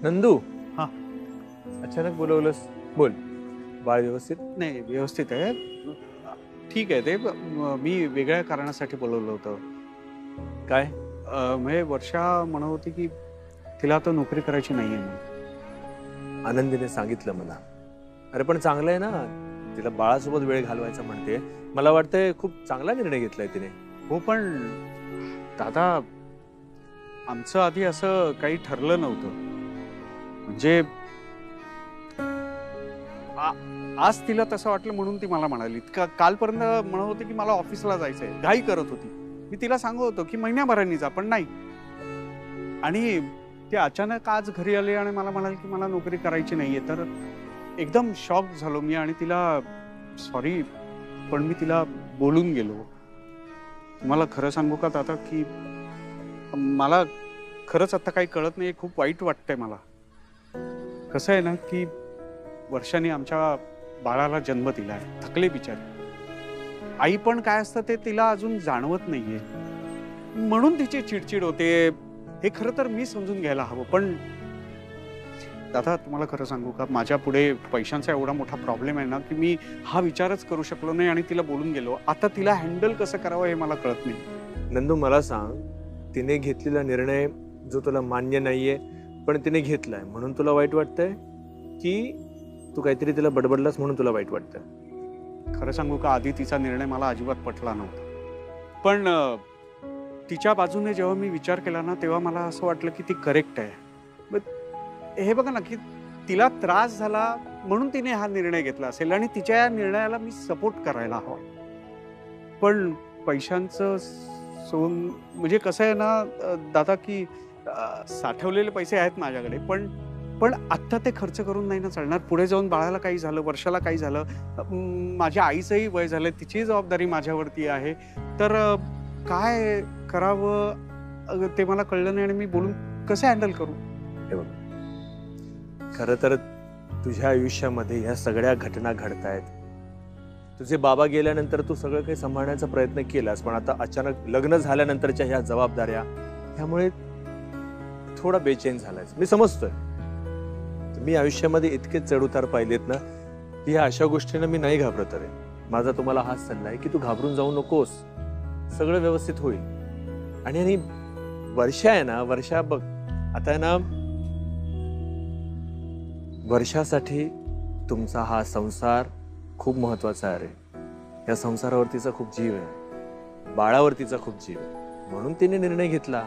नंदू, हा, अचानक बोलवलंस? बोल. बाळ व्यवस्थित? नाही व्यवस्थित आहे, ठीक आहे. ते मी वेगळ्या कारणासाठी बोलवलं होतं. काय? म्हणजे वर्षा म्हणत होती की तिला आता नोकरी करायची नाहीये म्हणून. आनंदीने सांगितलं मला. अरे पण चांगलं आहे ना, तिला बाळासोबत वेळ घालवायचा म्हणते. मला वाटतंय खूप चांगला निर्णय घेतलाय तिने. हो पण दादा, आमचं आधी असं काही ठरलं नव्हतं. म्हणजे आज तिला तसं वाटलं म्हणून ती मला म्हणाली. कालपर्यंत म्हणत होती की मला ऑफिसला जायचंय, घाई करत होती. मी तिला सांगत होतो की महिन्याभराने जा, पण नाही. आणि ती अचानक आज घरी आली आणि मला म्हणाली की मला नोकरी करायची नाहीये. तर एकदम शॉक झालो मी आणि तिला सॉरी, पण मी तिला बोलून गेलो. तुम्हाला खरं सांगू का दादा की मला खरंच आता काही कळत नाही, खूप वाईट वाटतंय मला. कसं आहे ना की वर्षाने आमच्या बाळाला जन्म दिलाय, थकले बिचारे. आई पण काय असतं ते तिला अजून जाणवत नाहीये, म्हणून तिची चिडचिड होते. हे खरं तर मी समजून घ्यायला हवं. पण दादा तुम्हाला खरं सांगू का, माझ्या पुढे पैशांचा एवढा मोठा प्रॉब्लेम आहे ना की मी हा विचारच करू शकलो नाही आणि तिला बोलून गेलो. आता तिला हँडल कसं करावं हे मला कळत नाही. नंदू मला सांग, तिने घेतलेला निर्णय जो तुला मान्य नाहीये पण तिने घेतलाय म्हणून तुला वाईट वाटतंय, की तू काहीतरी तिला बडबडलास म्हणून तुला वाईट वाटतंय? खरं सांगू का, आधी तिचा निर्णय मला अजिबात पटला नव्हता. पण तिच्या बाजूने जेव्हा मी विचार केला ना, तेव्हा मला असं वाटलं की ती करेक्ट आहे. हे बघा ना की तिला त्रास झाला म्हणून तिने हा निर्णय घेतला असेल आणि तिच्या या निर्णयाला मी सपोर्ट करायला हवा. पण पैशांचं सोन म्हणजे कसं आहे ना दादा की साठवलेले पैसे आहेत माझ्याकडे, पण आत्ता ते खर्च करून नाही ना चालणार. पुढे जाऊन बाळाला काही झालं, वर्षाला काही झालं, माझ्या आईचंही वय झालं, तिची जबाबदारी माझ्यावरती आहे. तर काय करावं ते मला कळलं नाही आणि मी बोलून कसं हँडल करू? हे बघ, खरं तर तुझ्या आयुष्यामध्ये ह्या सगळ्या घटना घडतायत. तुझे बाबा गेल्यानंतर तू सगळं काही सांभाळण्याचा प्रयत्न केलास, पण आता अचानक लग्न झाल्यानंतरच्या ह्या जबाबदाऱ्या, ह्यामुळे थोडा बेचैन झालायस. मी समजतोय. मी आयुष्यामध्ये इतके चढउतार पाहिलेत ना की ह्या अशा गोष्टींना मी नाही घाबरत. अरे माझा तुम्हाला हाच सल्ला आहे की तू घाबरून जाऊ नकोस, सगळं व्यवस्थित होईल. आणि वर्षा आहे ना, वर्षा बघ आता आहे ना, वर्षासाठी तुमचा हा संसार खूप महत्वाचा आहे. या संसारावरतीचा खूप जीव आहे, बाळावरतीचा खूप जीव आहे, म्हणून तिने निर्णय घेतला.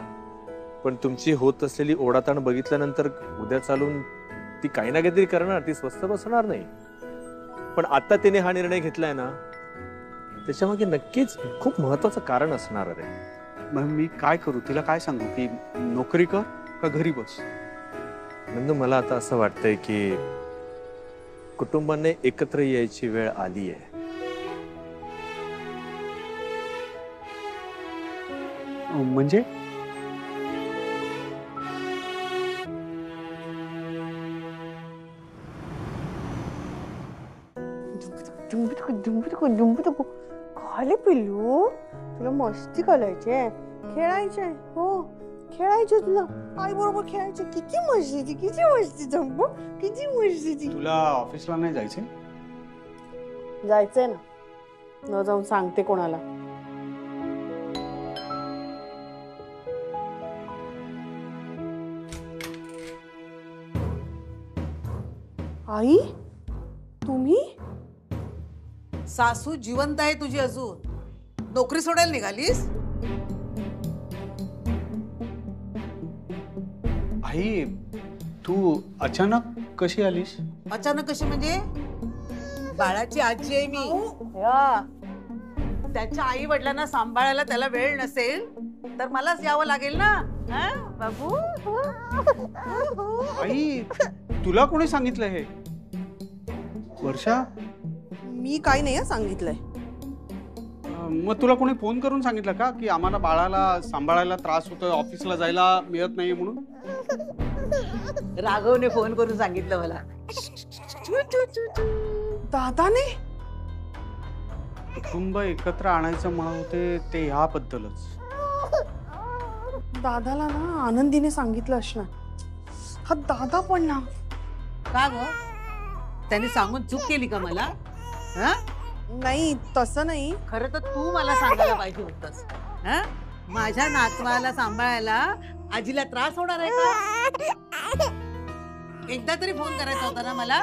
पण तुमची होत असलेली ओढाताण बघितल्यानंतर उद्या चालून ती काही ना काहीतरी करणार, ती स्वस्थ बसणार नाही. पण आता तिने हा निर्णय घेतलाय ना, त्याच्यामागे नक्कीच खूप महत्वाचं कारण असणार आहे. मग मी काय करू? तिला काय सांगू की नोकरी कर का घरी बस? नंदू, मला आता असं वाटतंय की कुटुंबाने एकत्र यायची वेळ आली आहे. म्हणजे खाली पिल्लू, तुला मस्ती करायचे, खेळायचे? हो खेळायचे, तुला आई बरोबर खेळायचे. किती मस्ती, किती मस्ती जंबू, किती मस्ती. तुला ऑफिसला नाही जायचंय? जायचंय ना, न जाऊन सांगते कोणाला? आई तुम्ही? सासू जिवंत आहे तुझी अजून? नोकरी सोडायला निघालीस? आई तू अचानक कशी आलीस? अचानक कशी म्हणजे? बाळाची आजी आहे मी. त्याच्या आई वडिलांना सांभाळायला त्याला वेळ नसेल तर मलाच यावं लागेल ना. बाबू आई तुला कोणी सांगितलं हे? वर्षा, मी काही नाही सांगितलंय. मग तुला कोणी फोन करून सांगितलं का की आम्हाला बाळाला सांभाळायला त्रास होतोय, ऑफिसला जायला मिळत नाही म्हणून? राघवने फोन करून सांगितलं मला. दादाने? कुटुंब एकत्र आणायचं म्हणत होते ते ह्याबद्दलच. दादाला ना आनंदीने सांगितलं असणार. हा दादा पण ना. का ग त्याने सांगून चूक केली का मला? हा नाही तसं नाही. खरं तर तू मला सांगायला पाहिजे होतंस. हा माझ्या नातवाला सांभाळायला आजीला त्रास होणार आहे का? एकदा तरी फोन करायचा होता ना मला.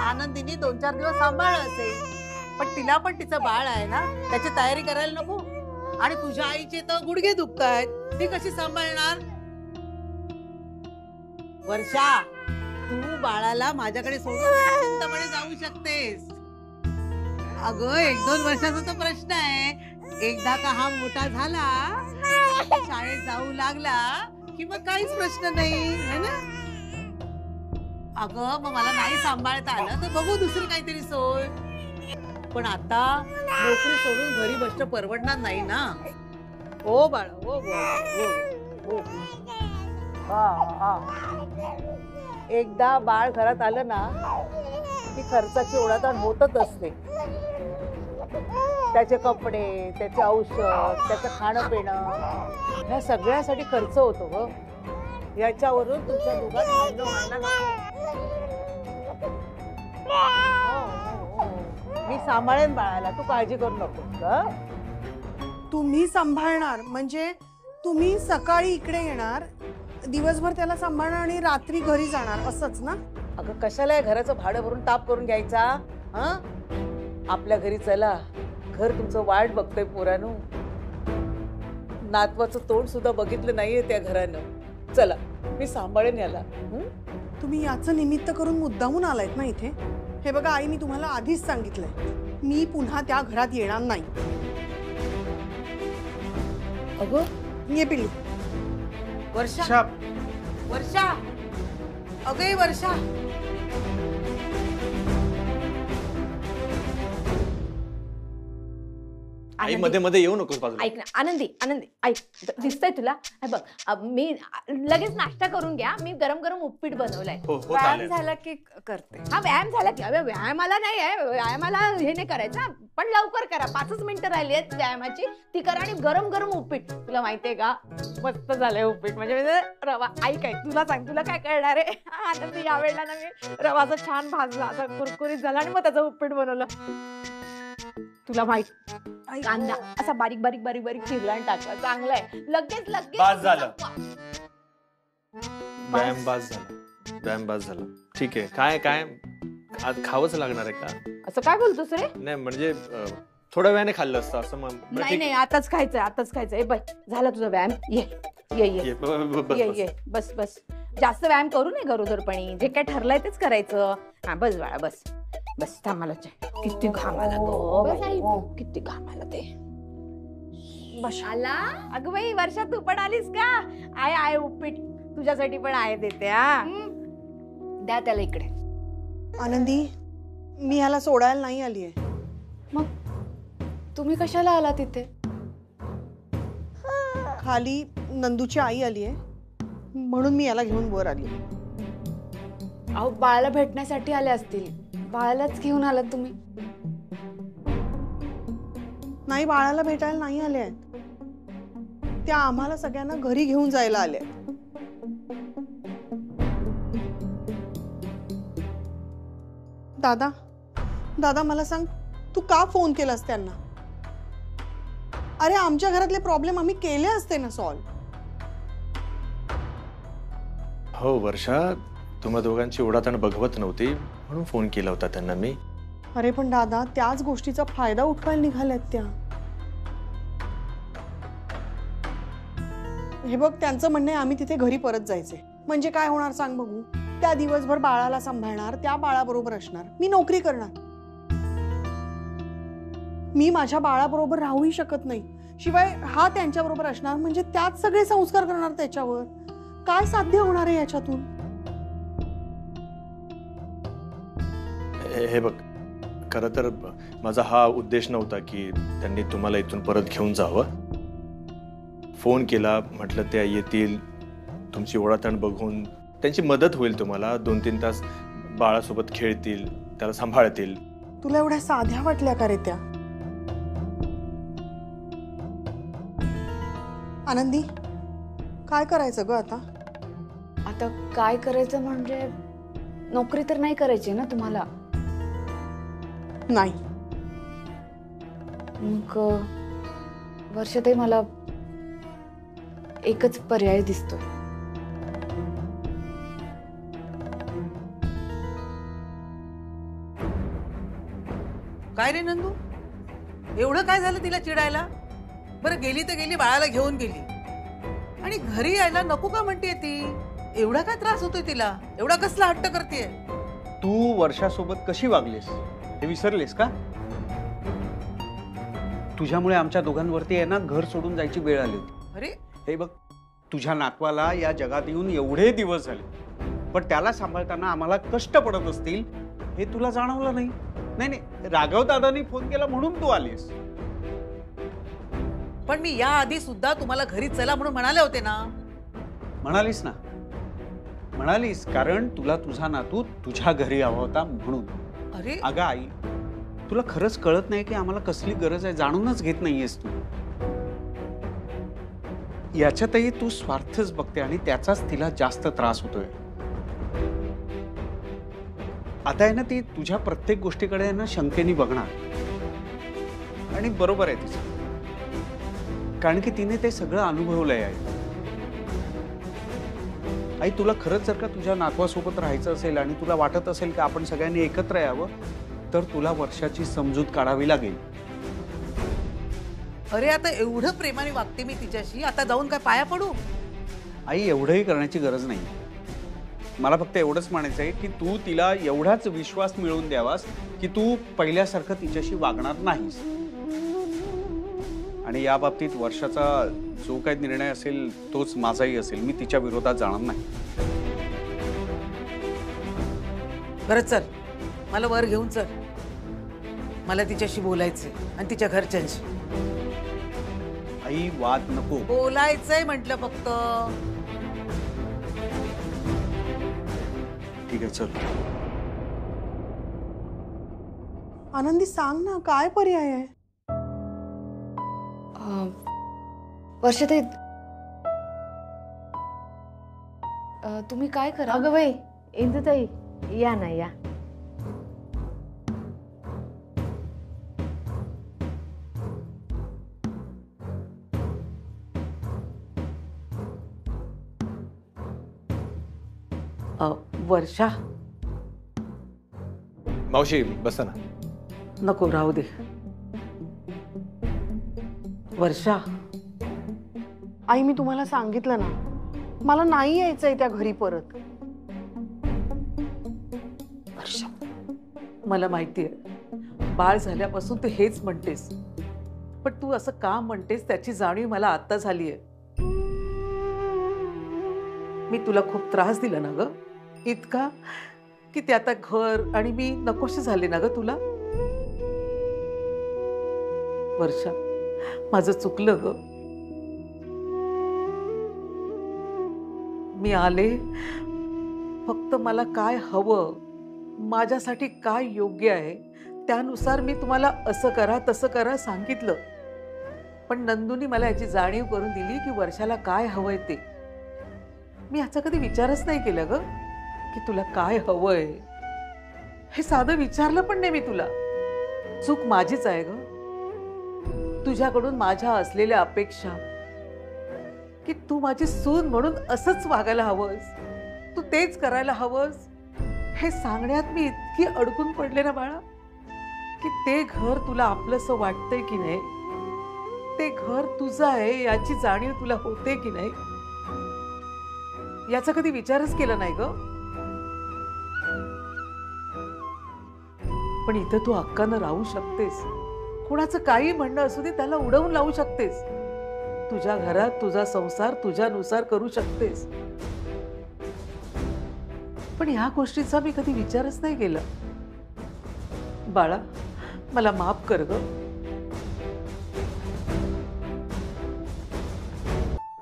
आनंदीने 2-4 दिवस सांभाळलं असेल, पण तिला पण तिचं बाळ आहे ना, त्याची तयारी करायला नको. आणि तुझ्या आईचे तर गुडघे दुखतायत, ती कशी सांभाळणार? वर्षा, तू बाळाला माझ्याकडे सोडून चिंतामणी जाऊ शकतेस. अगं 1-2 वर्षाचा तर प्रश्न आहे. एकदा का हा मोठा झाला, शाळेत जाऊ लागला की मग काहीच प्रश्न नाही, है ना? अगं मग मला नाही सांभाळता आलं तर बघू दुसरी काहीतरी सोय. पण आता नोकरी सोडून घरी बसणं परवडणार नाही ना. हो बाळा, हो हो. एकदा बाळ घरात आलं ना की खर्चाची ओढाताण होतच असते. त्याचे कपडे, त्याचे औषध, त्याचं खाणं पिणं, ह्या सगळ्यासाठी खर्च होतो ग. याच्यावरून तुमच्या दोघांत भांडण व्हायला नको. मी सांभाळेन बाळाला, तू काळजी करू नको. तुम्ही सांभाळणार म्हणजे तुम्ही सकाळी इकडे येणार, दिवसभर त्याला सांभाळणार आणि रात्री घरी जाणार असंच ना? अगं कशाला या घराचं भाडं भरून ताप करून घ्यायचा? हा आपल्या घरी चला. घर तुमचं वाट बघतोय पोरानू. नातवाचं तोंड सुद्धा बघितलं नाहीये त्या घरानं. चला मी सांभाळेन याला. तुम्ही याचं निमित्त करून मुद्दामून आलायत ना इथे. हे बघा आई, मी तुम्हाला आधीच सांगितलंय, मी पुन्हा त्या घरात येणार नाही. अगं ये पिल्लू. वर्षा, वर्षा, अगं ये वर्षा. आई मध्ये मध्ये येऊ नकोस बाजूला. ऐक ना आनंदी, आनंदी ऐक, दिसतंय तुला? हे बघ, मी लगेच नाश्ता करून घ्या. मी गरम गरम उपीट बनवलंय. हो व्यायाम चालेल. झाला की करते. हा व्यायाम झाला की, अबे व्यायामाला नाही आहे, व्यायामाला हे नाही करायचा, पण लवकर करा. 5च मिनिटं राहिली आहेत व्यायामाची, ती करा. आणि गरम गरम उपीट. तुला माहितीये का मस्त झालंय उपीट. म्हणजे रवा. ऐक ऐक, तुला सांग, तुला काय कळणार आहे? आनंदी यावेळेला ना मी रवाचा छान भाजला, असा कुरकुरीत झाला आणि मग त्याचं उपीट बनवलं. तुला माहित, कांदा असा बारीक बारीक बारीक बारीक चिरला आणि टाकला. चांगला आहे. लगेच लगेच बास झालं. व्यायाम बास झाला. व्यायाम बास झाला. ठीक आहे. काय काय आज खावंच लागणार आहे का? असं काय बोलतोस रे? नाही म्हणजे थोड्या वेळाने खाल्लं असतं असं नाही नाही, आताच खायचंय, आताच खायचंय. बाय झाला तुझा व्यायाम. ये ये ये ये ये. बस बस. जास्त व्यायाम करू नये गरोदरपणी. जे काय ठरलंय तेच करायचं. हा बस बाळा बस बस. थांबाला किती घाम आला तो. किती घाम आला ते. आला. अगं बाई वर्षा, तू पण आलीस का? आहे आहे उपीट तुझ्यासाठी पण आहे, देते. हा द्या त्याला इकडे. आनंदी, मी ह्याला सोडायला नाही आली आहे. मग तुम्ही कशाला आला तिथे? खाली नंदूची आई आली आहे म्हणून मी याला घेऊन वर आली. अहो बाळाला भेटण्यासाठी आले असतील. बाळालाच घेऊन आलात तुम्ही? नाही, बाळाला भेटायला नाही आले आहेत. त्या आम्हाला सगळ्यांना घरी घेऊन जायला आले. दादा, दादा मला सांग, तू का फोन केलास त्यांना? अरे आमच्या घरातले प्रॉब्लेम आम्ही केले असते ना सॉल्व. हो वर्षा, तुम्हा दोघांची ओढाताण बघवत नव्हती म्हणून फोन केला होता त्यांना मी. अरे पण दादा, त्याच गोष्टीचा फायदा उठवायला निघाल्यात त्या. हे बघ, त्यांचं म्हणणं आहे आम्ही तिथे घरी परत जायचे. म्हणजे काय होणार सांग बघू? त्या दिवसभर बाळाला सांभाळणार, त्या बाळाबरोबर असणार, मी नोकरी करणार. मी माझ्या बाळाबरोबर राहूही शकत नाही. शिवाय हा त्यांच्याबरोबर असणार म्हणजे त्याच सगळे संस्कार करणार त्याच्यावर. काय साध्य होणार आहे याच्यातून? हे बघ, खरं तर माझा हा उद्देश नव्हता की त्यांनी तुम्हाला इथून परत घेऊन जावं. फोन केला, म्हटलं त्या येतील, तुमची ओढाताण बघून त्यांची मदत होईल तुम्हाला. 2-3 तास बाळासोबत खेळतील, त्याला सांभाळतील. तुला एवढ्या साध्या वाटल्या का रे त्या? आनंदी, काय करायचं ग आता? आता काय करायचं म्हणजे नोकरी तर नाही करायची ना तुम्हाला? नाही. मग वर्षातही मला एकच पर्याय दिसतोय. काय रे नंदू, एवढं काय झालं तिला चिडायला? बरं गेली तर गेली, बाळाला घेऊन गेली आणि घरी यायला नको का म्हणतेय ती? एवढा काय त्रास होतोय तिला? एवढा कसला हट्ट करतेय? तू वर्षासोबत कशी वागलीस हे विसरलीस का? तुझ्यामुळे आमच्या दोघांवरती आहे ना घर सोडून जायची वेळ आली होती. अरे हे बघ, तुझ्या नातवाला या जगात येऊन एवढे दिवस झाले, पण त्याला सांभाळताना आम्हाला कष्ट पडत असतील हे तुला जाणवलं नाही. नाही नाही, राघव दादांनी फोन केला म्हणून तू आलीस. पण मी या आधी सुद्धा तुम्हाला घरी चला म्हणून म्हणाले होते ना. म्हणालीस ना, म्हणालीस, कारण तुला तुझा नातू तुझ्या घरी हवा होता म्हणून. अरे अगं आई, तुला खरंच कळत नाही की आम्हाला कसली गरज आहे, जाणूनच घेत नाहीयेस तू. याच्यातही तू स्वार्थच बघते आणि त्याचाच तिला जास्त त्रास होतोय. आता आहे ना, ती तुझ्या प्रत्येक गोष्टीकडे आहे ना शंकेने बघणार. आणि बरोबर आहे तिचं, कारण की तिने ते सगळं अनुभवलंय आहे. आई, तुला खरंच जर का तुझ्या नातवासोबत राहायचं असेल आणि तुला वाटत असेल की आपण सगळ्यांनी एकत्र यावं, तर तुला वर्षाची समजूत काढावी लागेल. अरे आता एवढं प्रेमाने वागते मी तिच्याशी, आता जाऊन काय पाया पडू? आई, एवढंही करण्याची गरज नाही. मला फक्त एवढंच म्हणायचं आहे की तू तिला एवढाच विश्वास मिळवून द्यावास की तू पहिल्यासारखं तिच्याशी वागणार नाहीस. आणि या बाबतीत वर्षाचा जो काही निर्णय असेल तोच माझाही असेल. मी तिच्या विरोधात जाणार नाही. बरं चल, मला वर घेऊन चल. मला तिच्याशी बोलायचंय आणि तिच्या घरच्यांशी. आई, वाद नको. बोलायचंय म्हटलं फक्त. ठीक आहे, चल. आनंदी, सांग ना, काय पर्याय आहे? वर्षात तुम्ही काय करा? अगं बाई, इंदुताई, या ना या. वर्षा, मावशी बसा ना. नको राहू दे. वर्षा, आई, मी तुम्हाला सांगितलं ना, मला नाही यायचंय त्या घरी परत. वर्षा, मला माहितीये बाळ झाल्यापासून तू हेच म्हणतेस, पण तू असं का म्हणतेस त्याची जाणीव मला आता झालीये. मी तुला खूप त्रास दिला ना ग, इतका की ते आता घर आणि मी नकोशी झाले ना ग तुला. वर्षा, माझं चुकलं ग. मी आले, फक्त मला काय हवं, माझ्यासाठी काय योग्य आहे त्यानुसार मी तुम्हाला असं करा तसं करा सांगितलं. पण नंदूनी मला याची जाणीव करून दिली की वर्षाला काय हवंय ते. मी याचा कधी विचारच नाही केला ग की तुला काय हवंय. हे साधं विचारलं पण नाही मी तुला. चूक माझीच आहे ग. तुझ्याकडून माझ्या असलेल्या अपेक्षा की तू माझी सून म्हणून असंच वागायला हवंस, तू तेच करायला हवंस, हे सांगण्यात मी इतकी अडकून पडले ना बाळा की ते घर तुला आपलंसं वाटतंय की नाही, ते घर तुझं आहे याची जाणीव तुला होते की नाही, याचा कधी विचारच केला नाही ग. पण इथं तू हक्कानं राहू शकतेस. कोणाचं काही म्हणणं असू दे त्याला उडवून लावू शकतेस. तुझ्या घरात तुझा संसार तुझ्यानुसार करू शकतेस. पण ह्या गोष्टीचा मी कधी विचारच नाही केला. बाळा, मला माफ कर ग.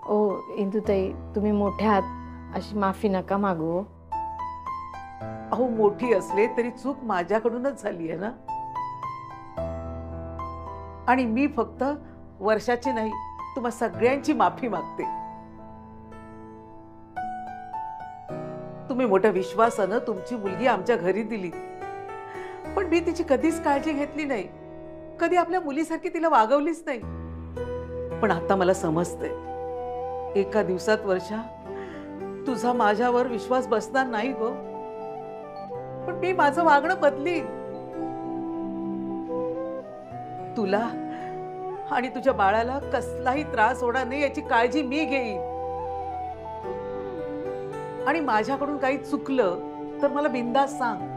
ओ इंदुताई, तुम्ही मोठ्या आहात, अशी माफी नका मागू. अहो, मोठी असले तरी चूक माझ्याकडूनच झाली आहे ना. आणि मी फक्त वर्षाची नाही, तुम्हा सगळ्यांची माफी मागते. तुम्ही मोठ्या विश्वासानं तुमची मुलगी आमच्या घरी दिली, पण मी तिची कधीच काळजी घेतली नाही. कधी आपल्या मुलीसारखी तिला वागवलीच नाही. पण आता मला समजतंय, एका दिवसात वर्षा तुझा माझ्यावर विश्वास बसणार नाही गो. पण मी माझं वागणं बदलीन. तुला आणि तुझ्या बाळाला कसलाही त्रास होणार नाही याची काळजी मी घेईन. आणि माझ्याकडून काही चुकलं तर मला बिनधास्त सांग.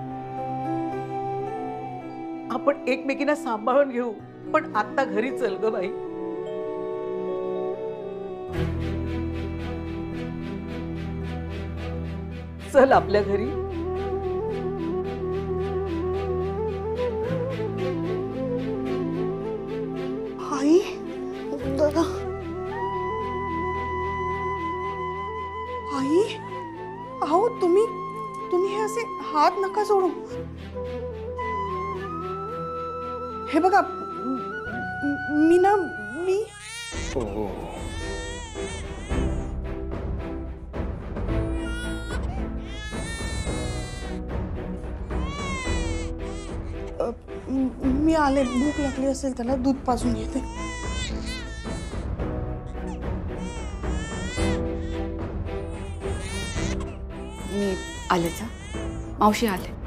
आपण एकमेकींना सांभाळून घेऊ. पण आता घरी चल ग बाई. चल आपल्या घरी. आई दादा, आई अहो तुम्ही हे असे हात नका जोडू. हे बघा मी मी आले. भूक लागली असेल त्याला दूध पाजून घेते. मी आलेच. मावशी आले.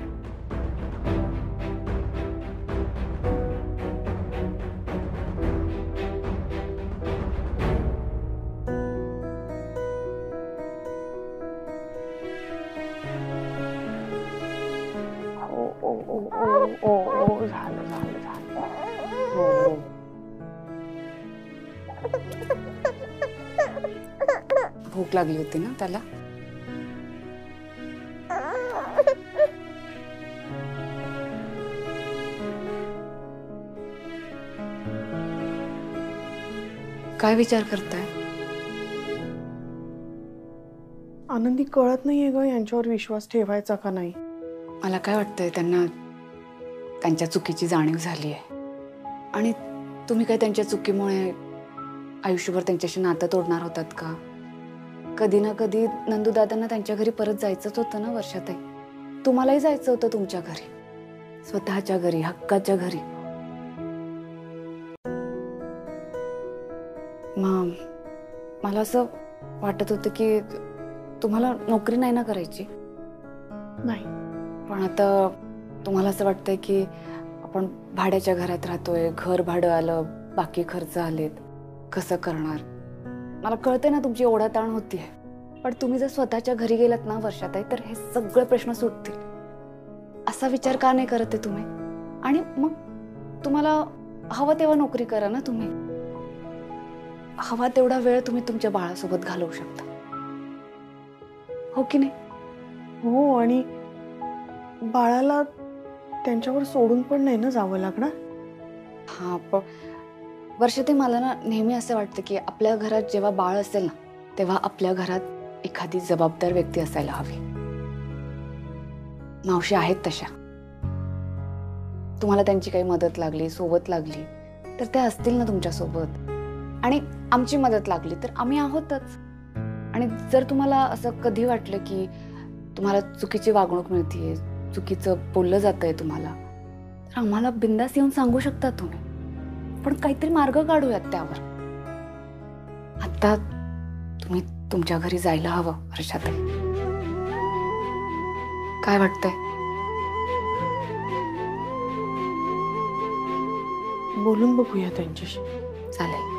भूक लागली होती ना त्याला. काय विचार करताय? आनंदी कळत नाहीये ग यांच्यावर विश्वास ठेवायचा का नाही. मला काय वाटतंय, त्यांना त्यांच्या चुकीची जाणीव झाली आहे आणि तुम्ही काय त्यांच्या चुकीमुळे आयुष्यभर त्यांच्याशी नातं तोडणार होतात का? कधी ना कधी नंदू दादांना त्यांच्या घरी परत जायचंच होतं ना वर्षाताई. तुम्हालाही जायचं होतं तुमच्या घरी, स्वतःच्या घरी, हक्काच्या घरी. मग मला असं वाटत होतं की तुम्हाला नोकरी नाही ना करायची. नाही, पण आता तुम्हाला असं वाटतंय की आपण भाड्याच्या घरात राहतोय, घर भाडं आलं, बाकी खर्च आलेत, कसं करणार. मला कळतंय ना तुमची ओढाताण होतीये, पण तुम्ही जर स्वतःच्या घरी गेलात ना वर्षाताई तर हे सगळे प्रश्न सुटतील. असा विचार का नाही करत आहे तुम्ही? आणि मग तुम्हाला हवं तेव्हा नोकरी करा ना तुम्ही. हवा तेवढा वेळ तुम्ही तुमच्या बाळासोबत घालवू शकता, हो की नाही? हो, आणि बाळाला त्यांच्यावर सोडून पण नाही ना जावं लागणार. हा, पण वर्षाताई मला ना नेहमी असं वाटतं की आपल्या घरात जेव्हा बाळ असेल ना तेव्हा आपल्या घरात एखादी जबाबदार व्यक्ती असायला हवी. मावशी आहेत तशा. तुम्हाला त्यांची काही मदत लागली, सोबत लागली तर त्या असतील ना तुमच्या सोबत. आणि आमची मदत लागली तर आम्ही आहोतच. आणि जर तुम्हाला असं कधी वाटलं की तुम्हाला चुकीची वागणूक मिळतीये, चुकीचं बोललं जातंय तुम्हाला, तर आम्हाला बिंदास येऊन सांगू शकता तुम्ही. पण काहीतरी मार्ग काढूयात त्यावर. आता तुम्ही तुमच्या घरी जायला हवं वर्षाताई. काय वाटतंय? बोलून बघूया त्यांच्याशी. चालेल.